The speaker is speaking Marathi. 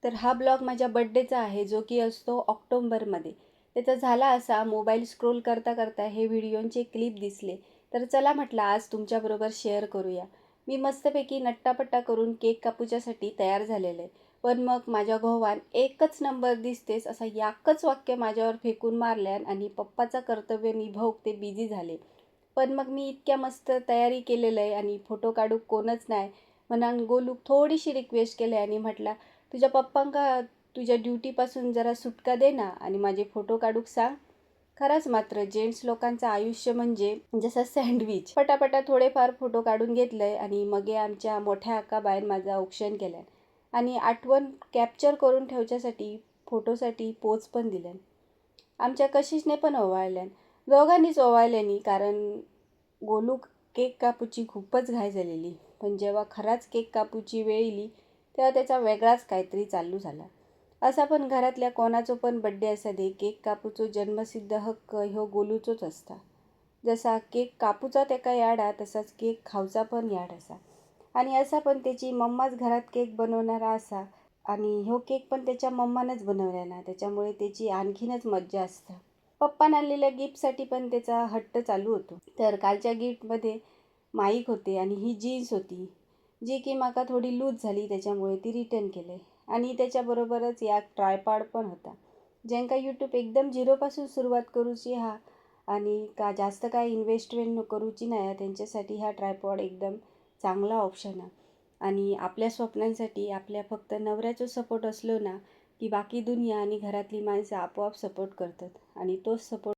तर हा ब्लॉग माझ्या बड्डेचा आहे, जो की असतो ऑक्टोबरमध्ये. त्याचा झाला असा, मोबाईल स्क्रोल करता करता हे व्हिडिओचे क्लिप दिसले. तर चला म्हटलं आज तुमच्याबरोबर शेअर करूया. मी मस्तपैकी नट्टापट्टा करून केक कापूच्यासाठी तयार झालेलं आहे. पण मग माझ्या भावान एकच नंबर दिसतेस असा याकच वाक्य माझ्यावर फेकून मारल्यान आणि पप्पाचं कर्तव्य निभावूक ते बिझी झाले. पण मग मी इतक्या मस्त तयारी केलेलं आहे आणि फोटो काढूक कोणच नाही म्हणून गोलूक थोडीशी रिक्वेस्ट केली आणि म्हटला, तुझ्या पप्पांका तुझ्या ड्युटीपासून जरा सुटका दे ना आणि माझे फोटो काढूक सांग. खरंच मात्र जेंट्स लोकांचं आयुष्य म्हणजे जसं सँडविच. पटापटा थोडेफार फोटो काढून घेतलंय आणि मग आमच्या मोठ्या अक्काबाईन माझं औक्षण केलं आणि आठवण कॅप्चर करून ठेवच्यासाठी फोटोसाठी पोज पण दिल्यान. आमच्या कशिशने पण ओवाळल्यान. दोघांनीच ओवाळल्यानी, कारण गोलू केक कापूची खूपच घाई झालेली. पण जेव्हा खराच केक कापूची वेळ येली तेव्हा त्याचा वेगळाच काहीतरी चालू झाला. असा पण घरातल्या कोणाचो पण बड्डे असा दे, केक कापूचो जन्मसिद्ध हक्क ह्यो गोलूचोच असता. जसा केक कापूचा त्याका याड हा, तसाच केक खाऊचा पण याड असा. आणि असा पण त्याची मम्माच घरात केक बनवणारा असा आणि ह्यो केक पण त्याच्या मम्मानंच बनवला ना, त्याच्यामुळे त्याची आणखीनच मज्जा असतं. पप्पानं आणलेल्या गिफ्टसाठी पण त्याचा हट्ट चालू होतो. तर कालच्या गिफ्टमध्ये माईक होते आणि ही जीन्स होती, जी की माका थोडी लूज झाली, त्याच्यामुळे ती रिटर्न केले. आणि त्याच्याबरोबरच या ट्रायपॉड पण होता. ज्यांका यूट्यूब एकदम झिरोपासून सुरुवात करूची हा आणि का जास्त काय इन्व्हेस्टमेंट करूची नाही, त्यांच्यासाठी हा ट्रायपॉड एकदम चांगला ऑप्शन आहे. आणि आपल्या स्वप्नांसाठी आपल्या फक्त नवऱ्याचा सपोर्ट असलो ना, की बाकी दुनिया आणि घरातली माणसं आपोआप सपोर्ट करतात आणि तोच सपोर्ट